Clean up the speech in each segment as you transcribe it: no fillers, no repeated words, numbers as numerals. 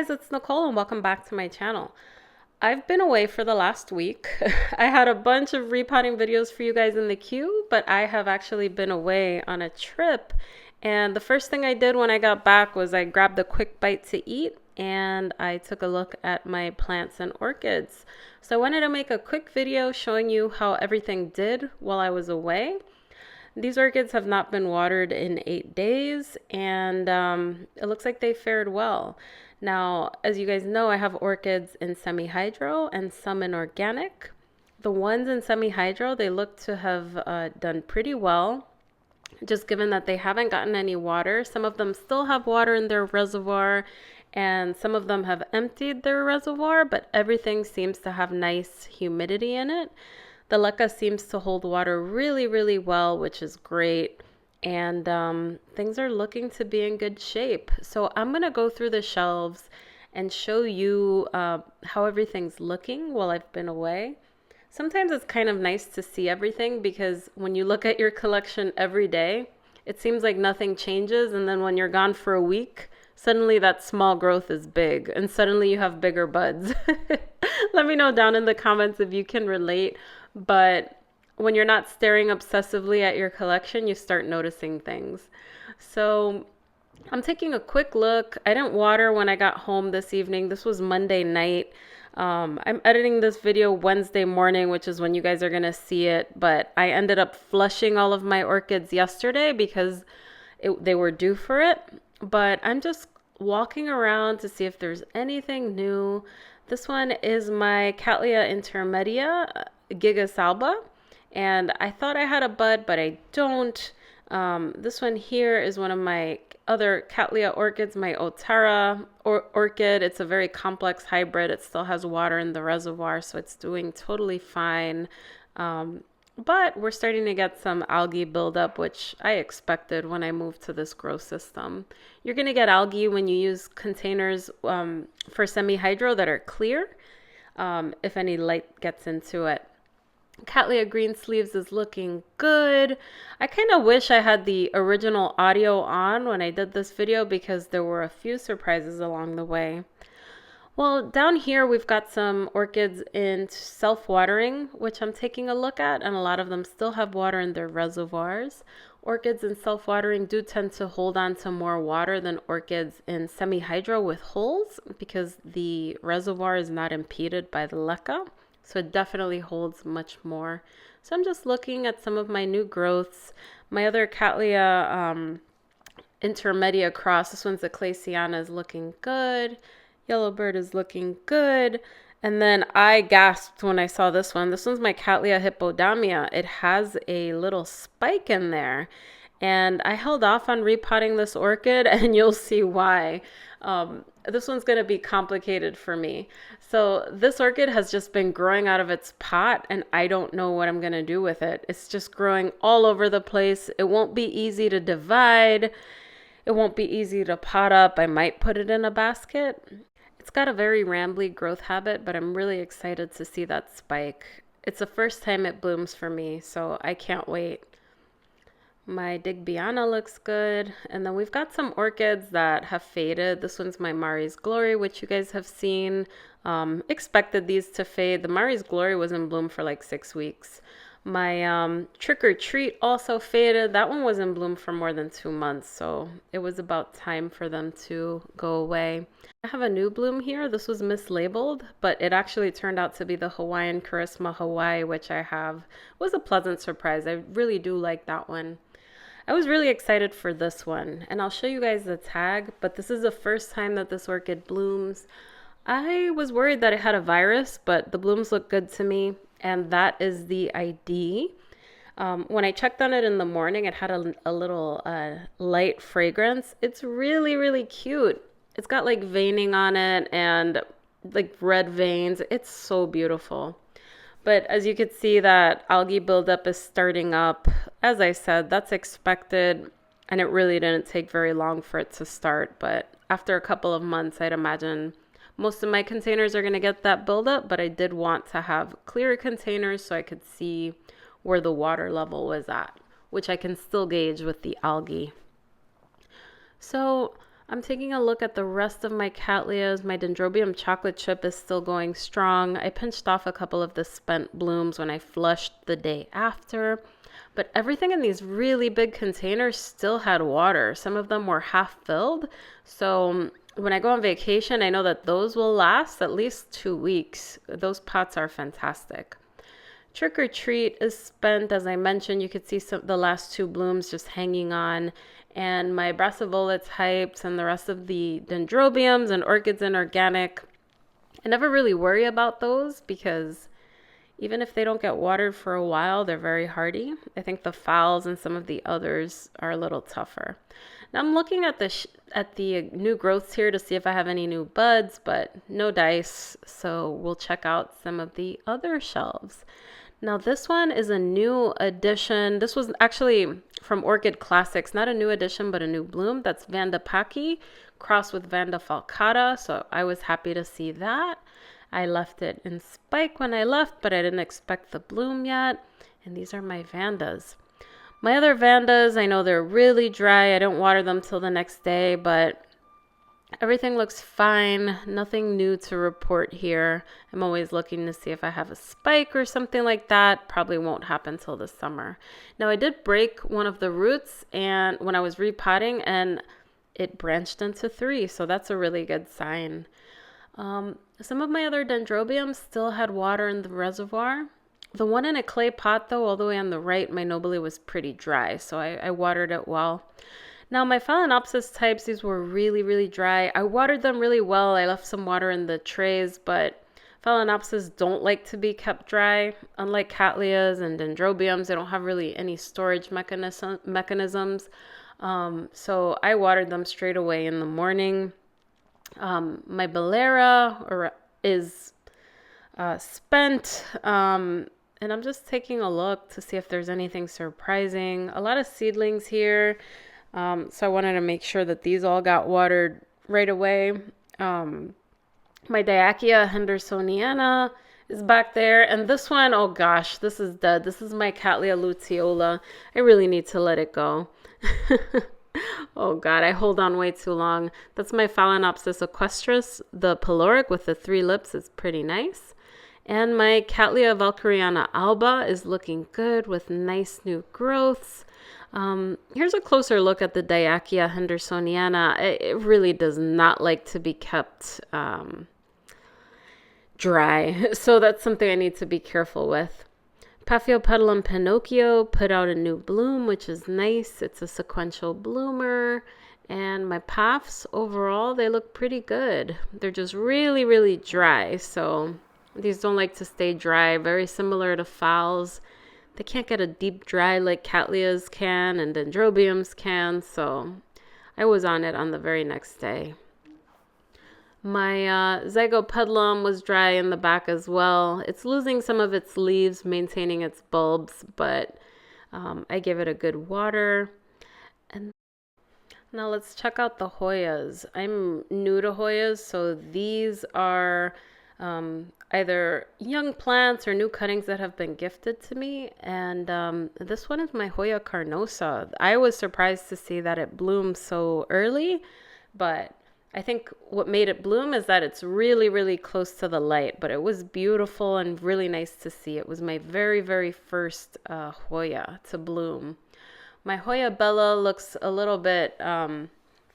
guys, it's Nicole and welcome back to my channel. I've been away for the last week. I had a bunch of repotting videos for you guys in the queue, but I have actually been away on a trip. And the first thing I did when I got back was I grabbed a quick bite to eat and I took a look at my plants and orchids. So I wanted to make a quick video showing you how everything did while I was away. These orchids have not been watered in 8 days, and it looks like they fared well. Now, as you guys know, I have orchids in semi-hydro and some in organic. The ones in semi-hydro, they look to have done pretty well, just given that they haven't gotten any water. Some of them still have water in their reservoir, and some of them have emptied their reservoir, but everything seems to have nice humidity in it. The Leca seems to hold water really, really well, which is great. And things are looking to be in good shape. So I'm going to go through the shelves and show you how everything's looking while I've been away. Sometimes it's kind of nice to see everything because when you look at your collection every day, it seems like nothing changes. And then when you're gone for a week, suddenly that small growth is big and suddenly you have bigger buds. Let me know down in the comments if you can relate. But when you're not staring obsessively at your collection, you start noticing things. So I'm taking a quick look. I didn't water when I got home this evening. This was Monday night. I'm editing this video Wednesday morning, which is when you guys are going to see it. But I ended up flushing all of my orchids yesterday because they were due for it. But I'm just walking around to see if there's anything new. This one is my Cattleya intermedia, Gigasalba, and I thought I had a bud, but I don't. This one here is one of my other Cattleya orchids, my Otara orchid. It's a very complex hybrid. It still has water in the reservoir, so it's doing totally fine. But we're starting to get some algae buildup, which I expected when I moved to this grow system. You're going to get algae when you use containers for semi-hydro that are clear, if any light gets into it. Cattleya green sleeves is looking good. I kind of wish I had the original audio on when I did this video because there were a few surprises along the way. Well, down here we've got some orchids in self-watering, which I'm taking a look at, and a lot of them still have water in their reservoirs. Orchids in self-watering do tend to hold on to more water than orchids in semi-hydro with holes because the reservoir is not impeded by the Leca, so it definitely holds much more. So I'm just looking at some of my new growths. My other Cattleya intermedia cross, this one's the Clayciana, is looking good. Yellowbird is looking good. And then I gasped when I saw this one. This one's my Cattleya hippodamia. It has a little spike in there. And I held off on repotting this orchid, and you'll see why. This one's going to be complicated for me. So this orchid has just been growing out of its pot, and I don't know what I'm going to do with it. It's just growing all over the place. It won't be easy to divide. It won't be easy to pot up. I might put it in a basket. It's got a very rambly growth habit, but I'm really excited to see that spike. It's the first time it blooms for me, so I can't wait. My Digbyana looks good. And then we've got some orchids that have faded. This one's my Mari's Glory, which you guys have seen. Expected these to fade. The Mari's Glory was in bloom for like 6 weeks. My Trick or Treat also faded. That one was in bloom for more than 2 months, so it was about time for them to go away. I have a new bloom here. This was mislabeled, but it actually turned out to be the Hawaiian Charisma Hawaii, which I have. It was a pleasant surprise. I really do like that one. I was really excited for this one, and I'll show you guys the tag, but this is the first time that this orchid blooms. I was worried that it had a virus, but the blooms look good to me. And that is the ID. When I checked on it in the morning, it had a little light fragrance. It's really, really cute. It's got like veining on it and like red veins. It's so beautiful. But as you can see, that algae buildup is starting up. As I said, that's expected. And it really didn't take very long for it to start. But after a couple of months, I'd imagine most of my containers are going to get that buildup, but I did want to have clear containers so I could see where the water level was at, which I can still gauge with the algae. So I'm taking a look at the rest of my cattleyas. My Dendrobium chocolate chip is still going strong. I pinched off a couple of the spent blooms when I flushed the day after. But everything in these really big containers still had water. Some of them were half filled. So when I go on vacation, I know that those will last at least 2 weeks. Those pots are fantastic. Trick or Treat is spent. As I mentioned, you could see the last two blooms just hanging on. And my Brassavola types and the rest of the Dendrobiums and Orchids and Organic, I never really worry about those because even if they don't get watered for a while, they're very hardy. I think the phals and some of the others are a little tougher. Now I'm looking at the new growths here to see if I have any new buds, but no dice. So we'll check out some of the other shelves. Now this one is a new addition. This was actually from Orchid Classics, not a new addition, but a new bloom. That's Vanda Paki crossed with Vanda Falcata. So I was happy to see that. I left it in spike when I left, but I didn't expect the bloom yet. And these are my Vandas. My other Vandas, I know they're really dry. I don't water them till the next day, but everything looks fine. Nothing new to report here. I'm always looking to see if I have a spike or something like that. Probably won't happen till the summer. Now I did break one of the roots and when I was repotting and it branched into 3. So that's a really good sign. Some of my other Dendrobiums still had water in the reservoir. The one in a clay pot, though, all the way on the right, my Nobile was pretty dry, so I watered it well. Now, my Phalaenopsis types, these were really, really dry. I watered them really well. I left some water in the trays, but Phalaenopsis don't like to be kept dry. Unlike Cattleyas and Dendrobiums, they don't have really any storage mechanisms. So I watered them straight away in the morning. My Bolera is spent, and I'm just taking a look to see if there's anything surprising. A lot of seedlings here, so I wanted to make sure that these all got watered right away. My Diachia hendersoniana is back there, and this one, oh gosh, this is dead. This is my Cattleya luteola. I really need to let it go. Oh God, I hold on way too long. That's my Phalaenopsis equestris. The pyloric with the 3 lips is pretty nice. And my Cattleya valkyriana alba is looking good with nice new growths. Here's a closer look at the Diachia hendersoniana. It really does not like to be kept dry. So that's something I need to be careful with. Paphiopedilum Pinocchio put out a new bloom, which is nice. It's a sequential bloomer. And my paths, overall, they look pretty good. They're just really, really dry. So these don't like to stay dry. Very similar to phals. They can't get a deep dry like Cattleyas can and Dendrobiums can. So I was on it on the very next day. My Zygopedilum was dry in the back as well. It's losing some of its leaves, maintaining its bulbs, but I give it a good water. And now let's check out the Hoyas. I'm new to Hoyas, so these are either young plants or new cuttings that have been gifted to me. And this one is my Hoya carnosa. I was surprised to see that it bloomed so early, but I think what made it bloom is that it's really, really close to the light, but it was beautiful and really nice to see. It was my very, very first Hoya to bloom. My Hoya Bella looks a little bit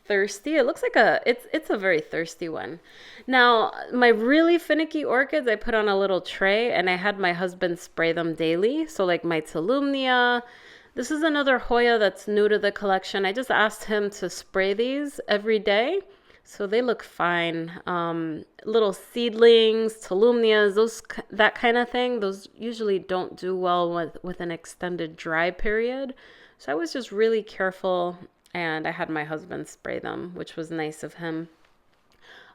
thirsty. It looks like it's a very thirsty one. Now, my really finicky orchids, I put on a little tray and I had my husband spray them daily. So like my Tolumnia. This is another Hoya that's new to the collection. I just asked him to spray these every day. So they look fine. Little seedlings, Tolumnias, that kind of thing. Those usually don't do well with an extended dry period. So I was just really careful and I had my husband spray them, which was nice of him.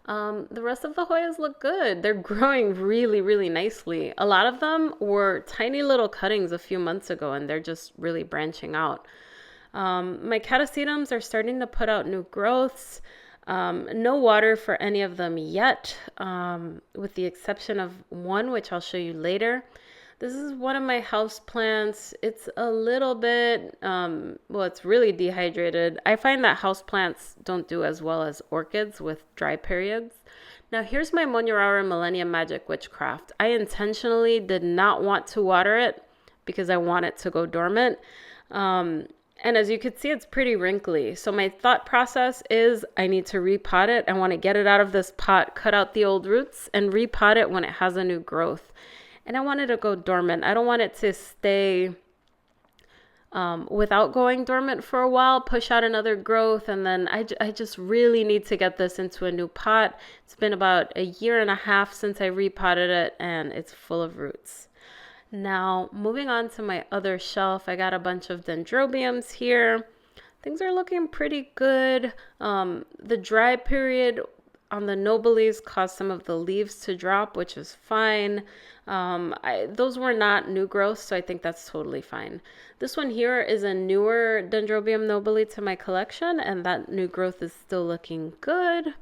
The rest of the Hoyas look good. They're growing really, really nicely. A lot of them were tiny little cuttings a few months ago and they're just really branching out. My Catasetums are starting to put out new growths. No water for any of them yet, with the exception of one, which I'll show you later. This is one of my house plants. It's a little bit, well, it's really dehydrated. I find that house plants don't do as well as orchids with dry periods. Now, here's my Monuraura Millennium Magic Witchcraft. I intentionally did not want to water it because I want it to go dormant. And as you can see, it's pretty wrinkly. So my thought process is I need to repot it. I want to get it out of this pot, cut out the old roots, and repot it when it has a new growth. And I want it to go dormant. I don't want it to stay without going dormant for a while, push out another growth, and then I just really need to get this into a new pot. It's been about a year and a half since I repotted it, and it's full of roots. Now, moving on to my other shelf, I got a bunch of Dendrobiums here. Things are looking pretty good. The dry period on the Nobiles caused some of the leaves to drop, which is fine. Those were not new growths, so I think that's totally fine. This one here is a newer Dendrobium nobile to my collection, and that new growth is still looking good.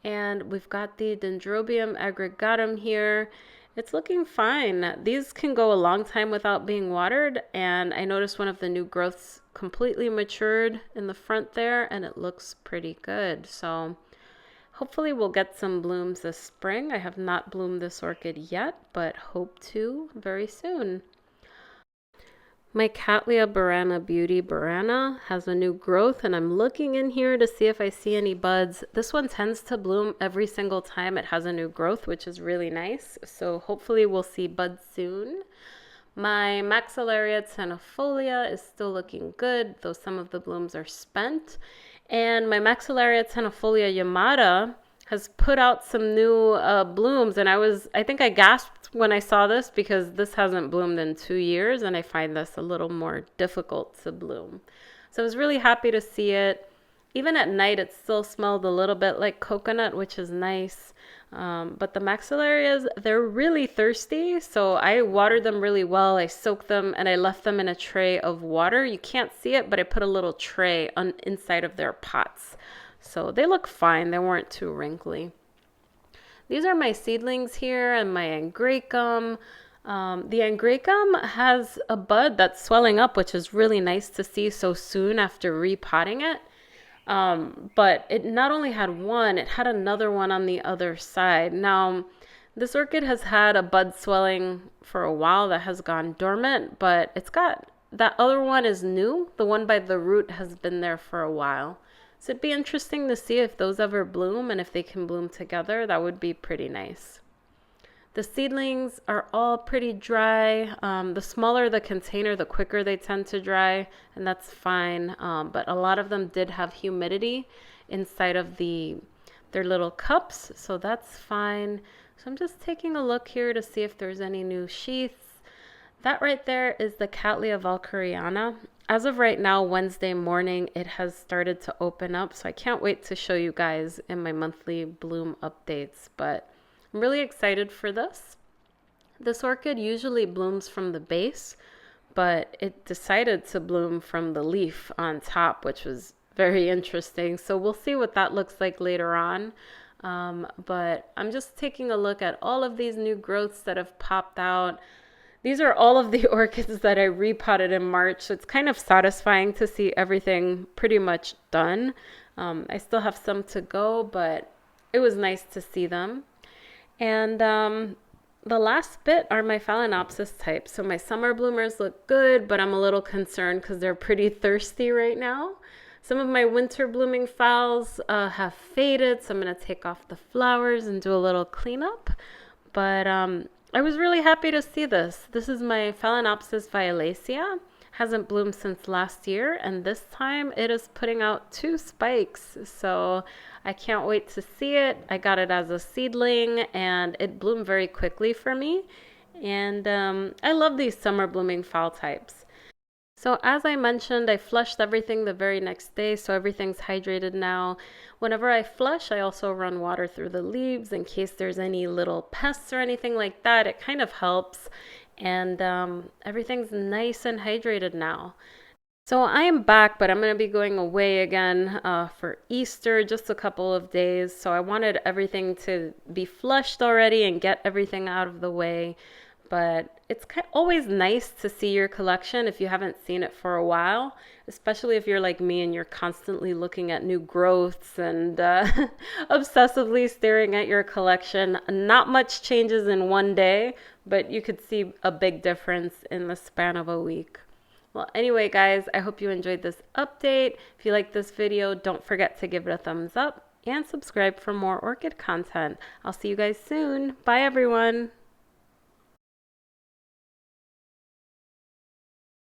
And we've got the Dendrobium aggregatum here. It's looking fine. These can go a long time without being watered, and I noticed one of the new growths completely matured in the front there, and it looks pretty good. So hopefully we'll get some blooms this spring. I have not bloomed this orchid yet, but hope to very soon. My Cattleya burana Beauty burana has a new growth, and I'm looking in here to see if I see any buds. This one tends to bloom every single time it has a new growth, which is really nice. So hopefully we'll see buds soon. My Maxillaria tenuifolia is still looking good, though some of the blooms are spent. And my Maxillaria tenuifolia Yamada has put out some new blooms, and I think I gasped when I saw this because this hasn't bloomed in 2 years, and I find this a little more difficult to bloom. So I was really happy to see it. Even at night, it still smelled a little bit like coconut, which is nice. But the Maxillarias, they're really thirsty, so I watered them really well. I soaked them, and I left them in a tray of water. You can't see it, but I put a little tray inside of their pots. So they look fine. They weren't too wrinkly. These are my seedlings here and my angraecum. The angraecum has a bud that's swelling up, which is really nice to see so soon after repotting it. But it not only had one, it had another one on the other side. Now, this orchid has had a bud swelling for a while that has gone dormant, but it's got, that other one is new. The one by the root has been there for a while. So it'd be interesting to see if those ever bloom and if they can bloom together. That would be pretty nice. The seedlings are all pretty dry. The smaller the container, the quicker they tend to dry, and that's fine. But a lot of them did have humidity inside of their little cups, so that's fine. So I'm just taking a look here to see if there's any new sheaths. That right there is the Cattleya valkyriana. As of right now, Wednesday morning, it has started to open up, so I can't wait to show you guys in my monthly bloom updates, but I'm really excited for this. This orchid usually blooms from the base, but it decided to bloom from the leaf on top, which was very interesting. So we'll see what that looks like later on. But I'm just taking a look at all of these new growths that have popped out. These are all of the orchids that I repotted in March. So it's kind of satisfying to see everything pretty much done. I still have some to go, but it was nice to see them. And the last bit are my Phalaenopsis types. So my summer bloomers look good, but I'm a little concerned because they're pretty thirsty right now. Some of my winter blooming phals have faded, so I'm going to take off the flowers and do a little cleanup. But I was really happy to see this. This is my Phalaenopsis violacea. Hasn't bloomed since last year, and this time it is putting out 2 spikes. So I can't wait to see it. I got it as a seedling, and it bloomed very quickly for me. And I love these summer blooming phal types. So as I mentioned, I flushed everything the very next day, so everything's hydrated now. Whenever I flush, I also run water through the leaves in case there's any little pests or anything like that. It kind of helps, and everything's nice and hydrated now. So I am back, but I'm going to be going away again for Easter, just a couple of days. So I wanted everything to be flushed already and get everything out of the way. but it's always nice to see your collection if you haven't seen it for a while, especially if you're like me and you're constantly looking at new growths and obsessively staring at your collection. Not much changes in one day, but you could see a big difference in the span of a week. Well, anyway, guys, I hope you enjoyed this update. If you like this video, don't forget to give it a thumbs up and subscribe for more orchid content. I'll see you guys soon. Bye, everyone.